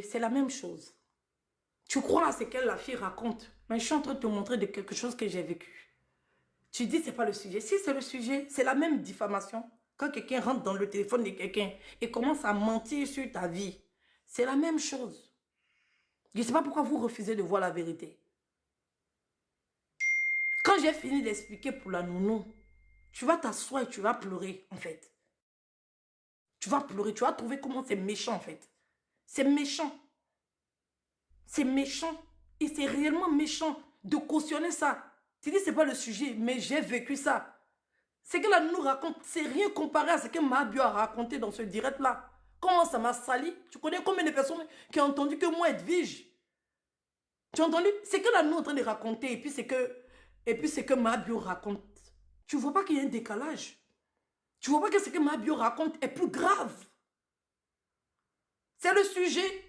C'est la même chose. Tu crois à ce que la fille raconte, mais je suis en train de te montrer de quelque chose que j'ai vécu. Tu dis c'est pas le sujet. Si c'est le sujet, c'est la même diffamation. Quand quelqu'un rentre dans le téléphone de quelqu'un et commence à mentir sur ta vie, c'est la même chose. Je ne sais pas pourquoi vous refusez de voir la vérité. Quand j'ai fini d'expliquer pour la nounou, tu vas t'asseoir et tu vas pleurer en fait. Tu vas pleurer, tu vas trouver comment c'est méchant en fait. C'est méchant. C'est méchant. Et c'est réellement méchant de cautionner ça. Tu dis c'est pas le sujet, mais j'ai vécu ça. Ce que la nous raconte, c'est rien comparé à ce que Mabio a raconté dans ce direct-là. Comment ça m'a sali? Tu connais combien de personnes qui ont entendu que moi, Edwige? Tu as entendu? C'est que la nous est en train de raconter et puis c'est que Mabio raconte. Tu vois pas qu'il y a un décalage? Tu vois pas que ce que Mabio raconte est plus grave? C'est le sujet.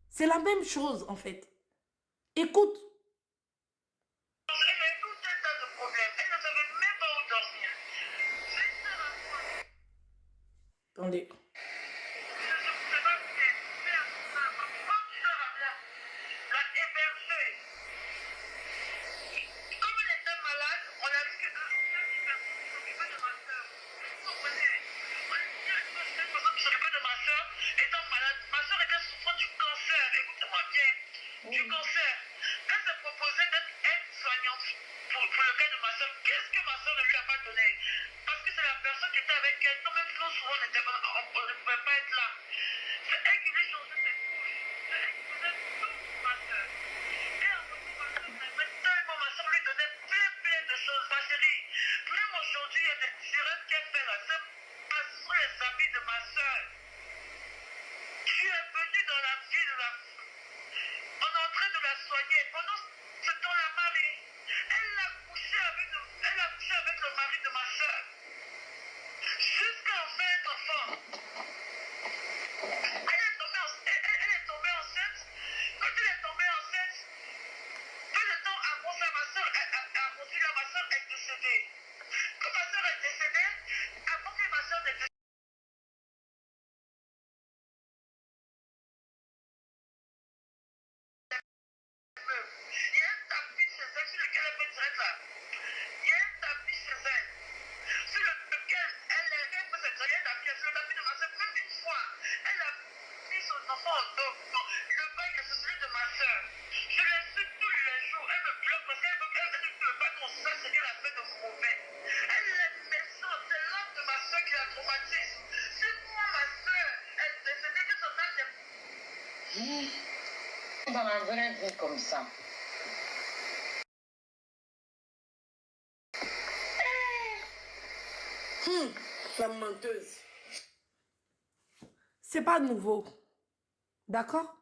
C'est la même chose en fait. Écoute. Elle a eu tout un tas de problèmes. Elle ne savait même pas où dormir. Attendez. Du cancer. Elle s'est proposée d'être aide-soignante pour le cas de ma soeur. Qu'est-ce que ma soeur ne lui a pas donné? Parce que c'est la personne qui était avec elle. Quand même, nous, souvent, on ne pouvait pas être là. C'est elle qui lui changeait ses couches. C'est elle qui faisait tout pour ma soeur. Et en retour, ma soeur m'aimait tellement. Ma soeur lui donnait plein de choses. Ma chérie, même aujourd'hui, il y a des sirettes qu'elle fait là. C'est parce que les habits de ma soeur. Tu es venu dans la vie de la fille. On est en train de la soigner. Pendant ce temps-là, Marie, elle a couché avec le mari de ma soeur. Jusqu'à en faire un enfant. Elle est tombée enceinte. Quand elle est tombée enceinte, peu de temps avant ça, ma soeur est décédée. Quand ma soeur est décédée, avant que ma soeur ne décède, il y a un tapis chez elle sur lequel elle fait direct là. Il y a un tapis chez elle sur lequel elle est fait cette tapis sur le tapis de ma soeur. Même une fois, elle a mis son enfant au dos. Le bail est celui de ma soeur. Je l'ai su tous les jours. Elle me bloque parce qu'elle ne veut pas qu'on sache ce qu'elle a fait de mauvais. Elle est méchante. C'est l'âme de ma soeur qui la traumatise. Si moi, ma soeur, est décédée, que son âme est... Dans la vraie vie comme ça. La menteuse. C'est pas nouveau. D'accord?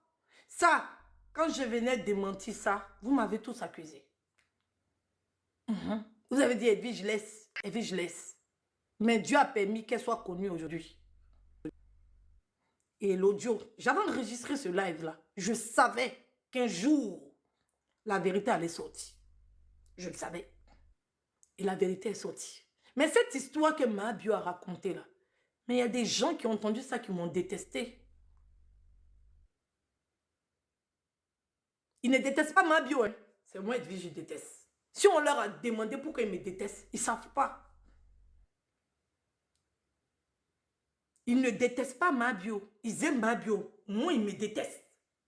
Ça, quand je venais démentir ça, vous m'avez tous accusé. Vous avez dit, Edwige, laisse. Edwige, laisse. Mais Dieu a permis qu'elle soit connue aujourd'hui. Et l'audio, j'avais enregistré ce live-là. Je savais qu'un jour, la vérité allait sortir. Je le savais. Et la vérité est sortie. Mais cette histoire que Mabio a racontée là, mais il y a des gens qui ont entendu ça qui m'ont détesté. Ils ne détestent pas Mabio, hein. C'est moi, Edwige, je déteste. Si on leur a demandé pourquoi ils me détestent, ils ne savent pas. Ils ne détestent pas Mabio. Ils aiment Mabio. Moi, ils me détestent.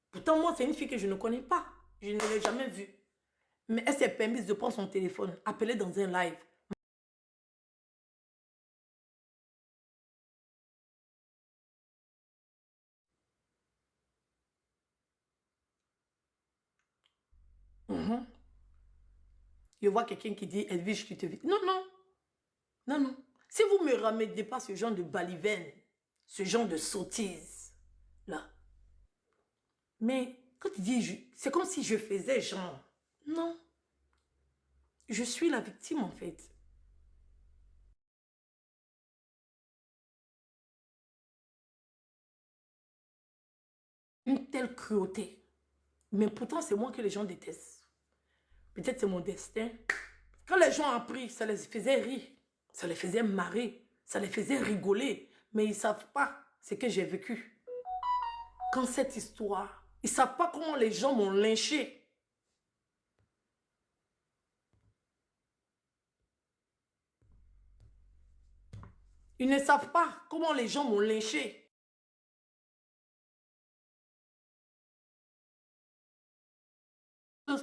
Pourtant, moi, c'est une fille que je ne connais pas. Je ne l'ai jamais vue. Mais elle s'est permise de prendre son téléphone, appeler dans un live. Je vois quelqu'un qui dit, Edwige, tu te vis. Non, non. Non, non. Si vous ne me ramenez pas ce genre de baliverne, ce genre de sottise, là. Mais quand tu dis, c'est comme si je faisais genre. Non. Je suis la victime, en fait. Une telle cruauté. Mais pourtant, c'est moi que les gens détestent. Peut-être c'est mon destin. Quand les gens ont appris, ça les faisait rire. Ça les faisait marrer. Ça les faisait rigoler. Mais ils ne savent pas ce que j'ai vécu. quand cette histoire, ils ne savent pas comment les gens m'ont lynché. Ils ne savent pas comment les gens m'ont lynché.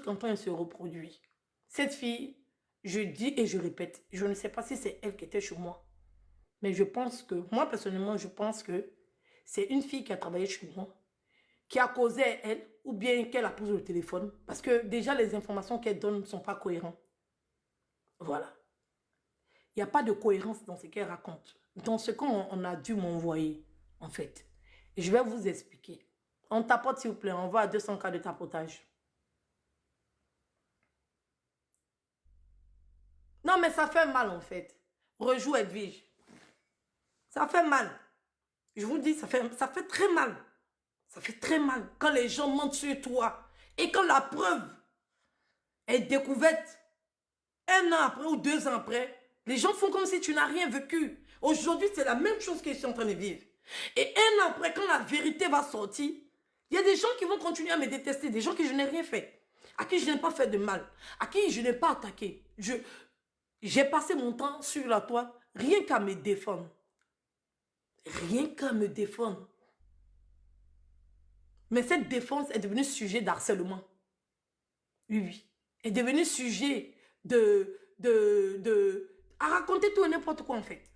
Quand elle se reproduit, cette fille, je dis et je répète, je ne sais pas si c'est elle qui était chez moi, mais je pense que, moi personnellement, je pense que c'est une fille qui a travaillé chez moi, qui a causé à elle, ou bien qu'elle a posé le téléphone, parce que déjà les informations qu'elle donne ne sont pas cohérentes. Voilà. Il n'y a pas de cohérence dans ce qu'elle raconte, dans ce qu'on a dû m'envoyer, en fait. Et je vais vous expliquer. On tapote, s'il vous plaît, on va à 200 cas de tapotage. Non, mais ça fait mal, en fait. Rejoue Edwige. Ça fait mal. Je vous dis, ça fait très mal. Ça fait très mal quand les gens mentent sur toi. Et quand la preuve est découverte, 1 an après ou 2 ans après, les gens font comme si tu n'as rien vécu. Aujourd'hui, c'est la même chose que je suis en train de vivre. Et 1 an après, quand la vérité va sortir, il y a des gens qui vont continuer à me détester, des gens que je n'ai rien fait, à qui je n'ai pas fait de mal, à qui je n'ai pas attaqué. J'ai passé mon temps sur la toile rien qu'à me défendre. Rien qu'à me défendre. Mais cette défense est devenue sujet d'harcèlement. Oui, oui. Est devenue sujet à raconter tout et n'importe quoi en fait.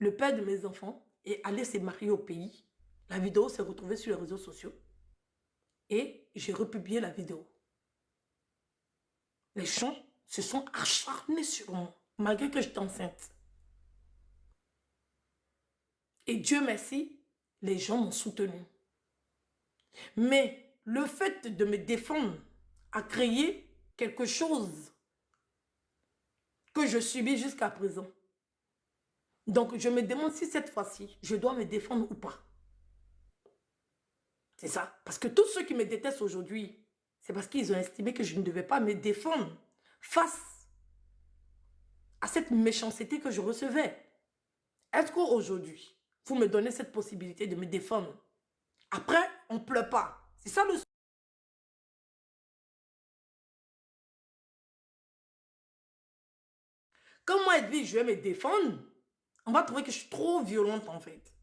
Le père de mes enfants est allé se marier au pays. La vidéo s'est retrouvée sur les réseaux sociaux. Et j'ai republié la vidéo. Les gens se sont acharnés sur moi, malgré que j'étais enceinte. Et Dieu merci, les gens m'ont soutenu. Mais le fait de me défendre a créé quelque chose que je subis jusqu'à présent. Donc, je me demande si cette fois-ci, je dois me défendre ou pas. C'est ça. Parce que tous ceux qui me détestent aujourd'hui, c'est parce qu'ils ont estimé que je ne devais pas me défendre face à cette méchanceté que je recevais. Est-ce qu'aujourd'hui, vous me donnez cette possibilité de me défendre? Après, on ne pleure pas. C'est ça le... Quand moi, Edwige, je vais me défendre, on va trouver que je suis trop violente en fait.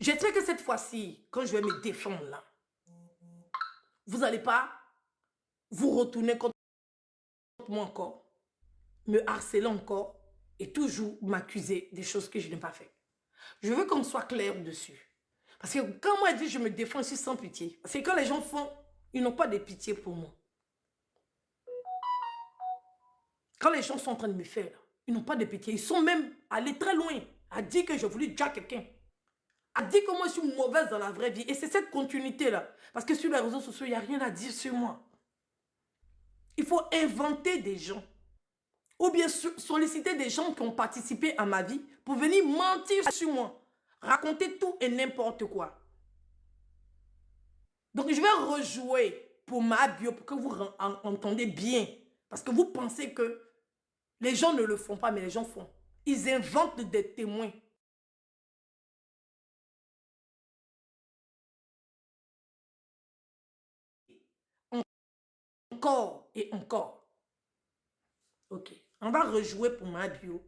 J'espère que cette fois-ci, quand je vais me défendre là, vous n'allez pas vous retourner contre moi encore, me harceler encore et toujours m'accuser des choses que je n'ai pas faites. Je veux qu'on soit clair dessus. Parce que quand moi je dis je me défends, je suis sans pitié. Parce que quand les gens font, ils n'ont pas de pitié pour moi. Quand les gens sont en train de me faire, ils n'ont pas de pitié. Ils sont même allés très loin à dire que je voulais déjà quelqu'un. À dire que moi je suis mauvaise dans la vraie vie. Et c'est cette continuité-là. Parce que sur les réseaux sociaux, il n'y a rien à dire sur moi. Il faut inventer des gens. Ou bien solliciter des gens qui ont participé à ma vie pour venir mentir sur moi. Raconter tout et n'importe quoi. Donc je vais rejouer pour ma bio pour que vous entendez bien. Parce que vous pensez que les gens ne le font pas, mais les gens font. Ils inventent des témoins. Encore et encore. Ok. On va rejouer pour ma bio.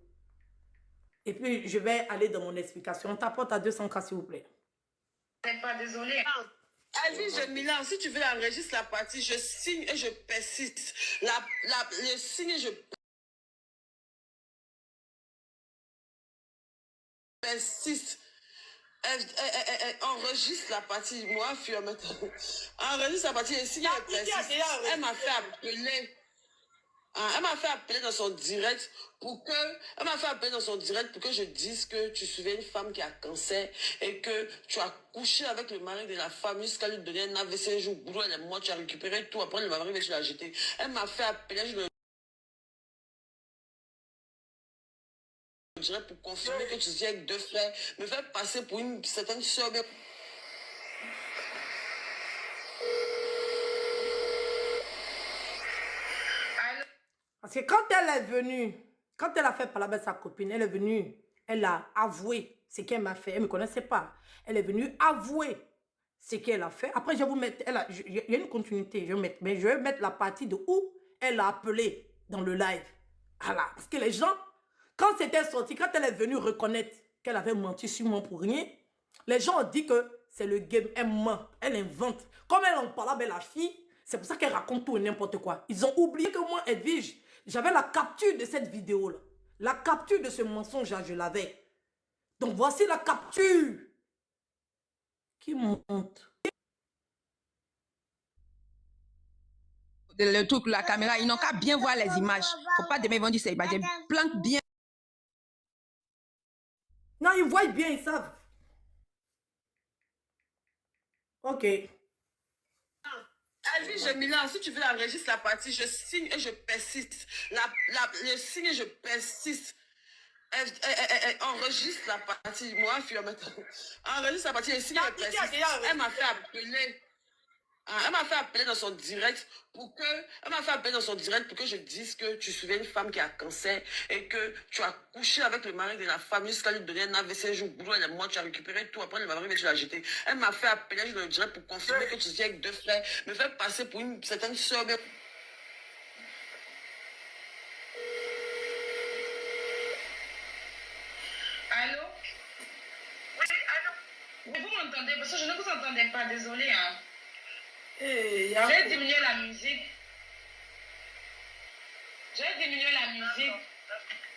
Et puis, je vais aller dans mon explication. On tapote à 200K, s'il vous plaît. T'es pas désolé. Allez, Jamila, si tu veux enregistrer la partie, je signe et je persiste. Je signe et je persiste. Enregistre la partie, moi, fur maintenant. Enregistre la partie et signe et persiste. Elle m'a fait appeler. Elle m'a fait appeler dans son direct pour que je dise que tu suivais une femme qui a cancer et que tu as couché avec le mari de la femme jusqu'à lui donner un AVC un jour boulot, elle est morte, tu as récupéré tout, après le mari tu l'as jeté. Elle m'a fait appeler, je le dirais pour confirmer que tu suis avec 2 frères, me faire passer pour une certaine soeur. Parce que quand elle est venue, quand elle a fait parler avec sa copine, elle est venue Elle a avoué ce qu'elle m'a fait. Elle ne me connaissait pas. Elle est venue avouer ce qu'elle a fait. Après, je vais vous mettre... Il y a une continuité. Mais je vais mettre la partie de où elle a appelé dans le live. Voilà. Parce que les gens, quand c'était sorti, quand elle est venue reconnaître qu'elle avait menti sur moi pour rien, les gens ont dit que c'est le game. Elle ment. Elle invente. Comme elle en parlait avec la fille, c'est pour ça qu'elle raconte tout et n'importe quoi. Ils ont oublié que moi, Edwige, j'avais la capture de cette vidéo-là. La capture de ce mensonge-là, je l'avais. Donc, voici la capture qui monte. Le truc, la caméra, ils n'ont qu'à bien voir les images. Faut pas demain, ils vont dire c'est imagé. Planque bien. Non, ils voient bien, ils savent. Ok. Allez, Jamila, si tu veux enregistrer la partie, je signe et je persiste. Je signe et je persiste. Enregistre la partie. Moi, enregistre la partie et signe et persiste. Elle m'a fait appeler. Elle m'a fait appeler dans son direct pour que je dise que tu suivais une femme qui a cancer et que tu as couché avec le mari de la femme jusqu'à lui donner un AVC un jour boulot et moi tu as récupéré tout après le mari mais tu l'as jeté. Elle m'a fait appeler dans le direct pour confirmer que tu étais avec 2 frères, me faire passer pour une certaine soeur. Allô? Oui, allô? Vous m'entendez? Parce que je ne vous entendais pas, désolé. Hein. Hey, J'ai diminué la musique. J'ai diminué la musique.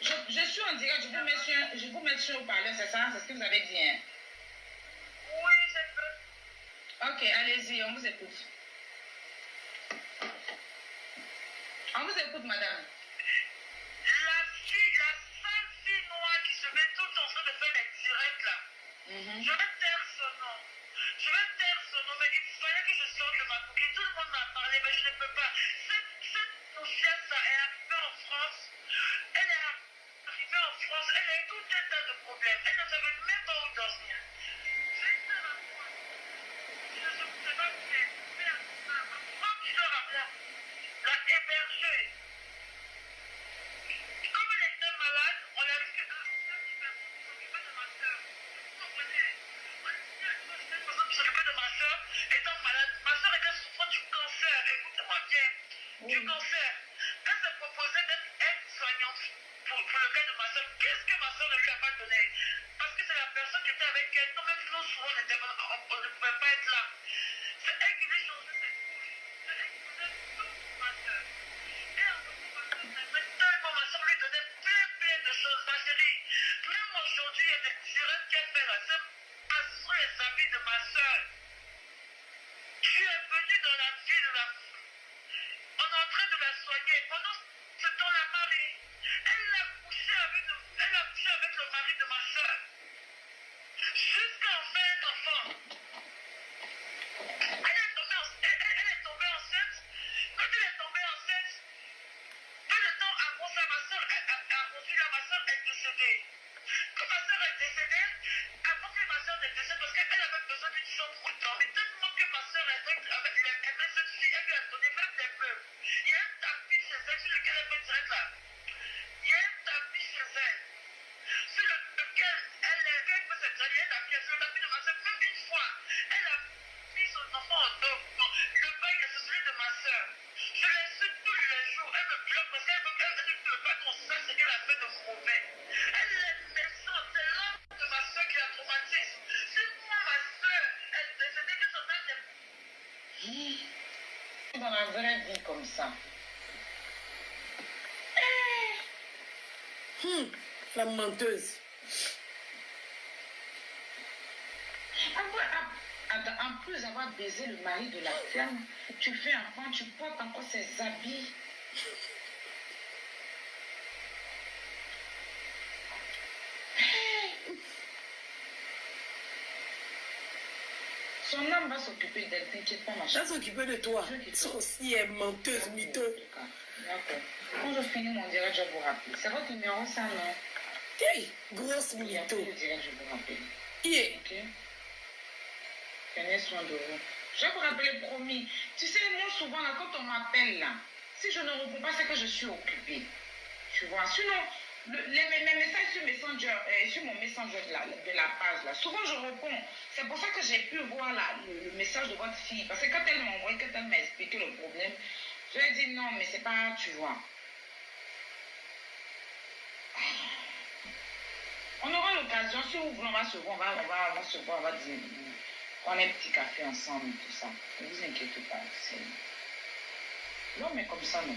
Je suis en direct, je vous mets sur haut-parleur, c'est ça? C'est ce que vous avez dit, hein? Oui, je peux. Ok, allez-y, on vous écoute. On vous écoute, madame. La seule fille noire qui se met tout en train de faire les directs là. Je vais taire son nom. Mais il fallait que je sorte de ma boucle. Tout le monde m'a parlé, mais je ne peux pas. Cette poussière, ça est arrivée en France. Elle est arrivée en France. Elle a eu tout un tas de problèmes. Elle ne savait même pas où dormir. J'ai fait la foi. Je ne sais pas bien. Ma soeur à moi l'a hébergée. Comme elle était malade, on l'a laissé à s'occuper de ma soeur. Vous comprenez? Une personne qui s'occupait de ma soeur étant malade. Ma soeur était souffrant du cancer. Écoutez-moi bien. Du cancer. Elle s'est proposée d'être aide-soignante pour le cas de ma soeur. Qu'est-ce que ma soeur ne lui a pas donné? Parce que c'est la personne qui était avec elle. Nous, même nous, souvent, on ne pouvait pas être là. C'est elle qui lui changeait ses couches. C'est elle qui faisait tout pour ma soeur. Et en fait, ma soeur s'aimait tellement. Ma soeur lui donnait plein de choses. Ma chérie, même aujourd'hui, il y a des directs qu'elle fait là. C'est assurer les habits de ma soeur. Tu es venu dans la vie de la... On est en train de la soigner. Pendant ce temps, la Marie, elle a couché avec le mari de ma soeur. Jusqu'à en faire un enfant. Elle est tombée enceinte. Quand elle est tombée enceinte, peu de temps avant ça, ma soeur a conduit là, ma soeur est décédée. Quand ma soeur est décédée, avant que ma soeur ne décède, parce qu'elle avait besoin d'une chambre pour dormir, tellement que ma soeur était avec cette fille, elle lui a donné même des meubles. Il y a un tapis chez elle sur lequel elle fait direct là. Il y a un tapis chez elle sur lequel elle fait cette il y a un tapis sur le tapis de ma soeur. Même une fois, elle a mis son enfant en dos. Le bail est celui de ma soeur. Je l'insulte tous les jours. Elle me bloque parce qu'elle ne veut pas qu'on sache ce qu'elle a fait de mauvais. Elle est méchante. C'est l'âme de ma soeur qui la traumatise. C'est moi, ma soeur. Elle est décédée que son âme est... Dans la vraie vie comme ça. La menteuse. En plus d'avoir baisé le mari de la femme, tu fais enfant, tu portes encore ses habits. Son âme va s'occuper d'elle, t'inquiète pas, ma Elle chérie. va s'occuper de toi. Aussi est menteuse, mytho. D'accord. Quand je finis mon direct, je vous rappelle. C'est votre numéro, ça, non? Hey, grosse Il y a mytho. plus de direct, je vous rappelle. Yeah. Ok? Prenez soin de vous. Je vais vous rappeler, promis. Tu sais, moi, souvent, là, quand on m'appelle, là, si je ne réponds pas, c'est que je suis occupée. Tu vois? Sinon, Mes messages sur Messenger, sur mon Messenger de la page, là, souvent je réponds. C'est pour ça que j'ai pu voir le message de votre fille. Parce que quand elle m'a envoyé, quand elle m'a expliqué le problème, je lui ai dit non, mais c'est pas, tu vois. On aura l'occasion, si vous voulez, on va se voir, on va se voir, on va dire, prendre un petit café ensemble, tout ça. Ne vous inquiétez pas. Non, mais comme ça, non.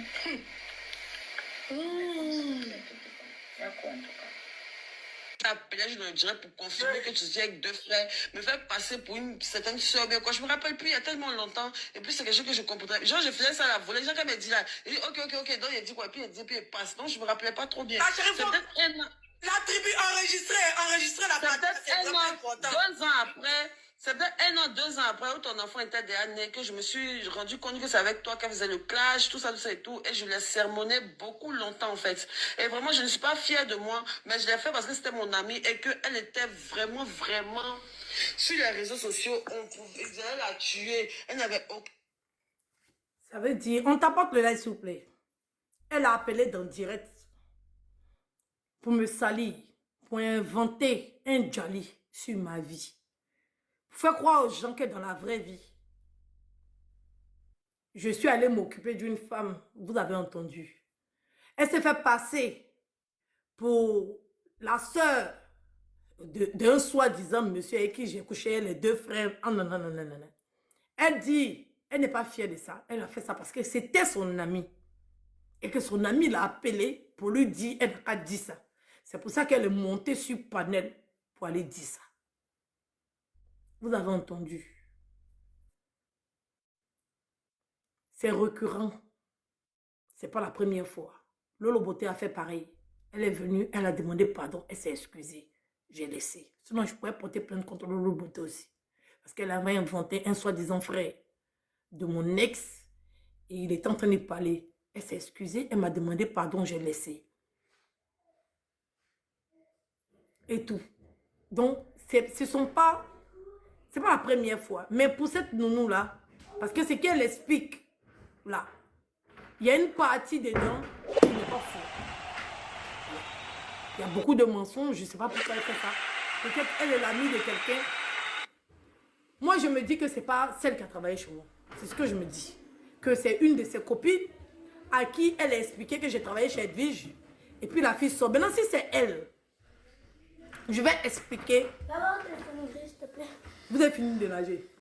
D'accord, en tout cas. Appelé, je le dirais pour confirmer que tu dis avec 2 frères, me faire passer pour une certaine soeur, bien quoi. Je me rappelle plus, il y a tellement longtemps. Et puis c'est quelque chose que je comprenais. Genre, je faisais ça à la volée. Genre, quand elle m'a dit là, il dit ok. Donc, il a dit quoi, puis il dit, puis il passe. Donc, je me rappelais pas trop bien. Ah, chérie, C'est peut-être un an. la tribu enregistrée la C'est partie, peut-être c'est un vraiment an, important. 2 ans après. C'est peut-être 1 an, 2 ans après où ton enfant était déjà né, que je me suis rendu compte que c'est avec toi qu'elle faisait le clash, tout ça et tout. Et je l'ai sermonné beaucoup longtemps en fait. Et vraiment, je ne suis pas fière de moi, mais je l'ai fait parce que c'était mon amie et qu'elle était vraiment sur les réseaux sociaux. Ils allaient la tuer. Elle n'avait aucun. Ça veut dire, on t'apporte le lait, s'il vous plaît. Elle a appelé dans direct pour me salir, pour inventer un jolly sur ma vie. Pour faire croire aux gens que dans la vraie vie, je suis allée m'occuper d'une femme, vous avez entendu. Elle s'est fait passer pour la sœur d'un soi-disant monsieur avec qui j'ai couché les 2 frères. Ah, non. Elle dit, elle n'est pas fière de ça. Elle a fait ça parce que c'était son ami. Et que son ami l'a appelé pour lui dire, elle n'a pas dit ça. C'est pour ça qu'elle est montée sur panel pour aller dire ça. Vous avez entendu. C'est récurrent. C'est pas la première fois. Lolo Beauté a fait pareil. Elle est venue, elle a demandé pardon, elle s'est excusée. J'ai laissé. Sinon, je pourrais porter plainte contre Lolo Beauté aussi. Parce qu'elle avait inventé un soi-disant frère de mon ex. Et il était en train de parler. Elle s'est excusée, elle m'a demandé pardon, j'ai laissé. Et tout. Donc, ce sont pas... C'est pas la première fois. Mais pour cette nounou-là, parce que ce qu'elle explique, là, il y a une partie dedans qui n'est pas faux. Il y a beaucoup de mensonges, je ne sais pas pourquoi elle fait ça. Peut-être elle est l'amie de quelqu'un. Moi, je me dis que ce n'est pas celle qui a travaillé chez moi. C'est ce que je me dis. Que c'est une de ses copines à qui elle a expliqué que j'ai travaillé chez Edwige. Et puis la fille sort. Maintenant, si c'est elle, je vais expliquer. D'abord, téléphone gris, s'il te plaît. Vous avez fini de nager.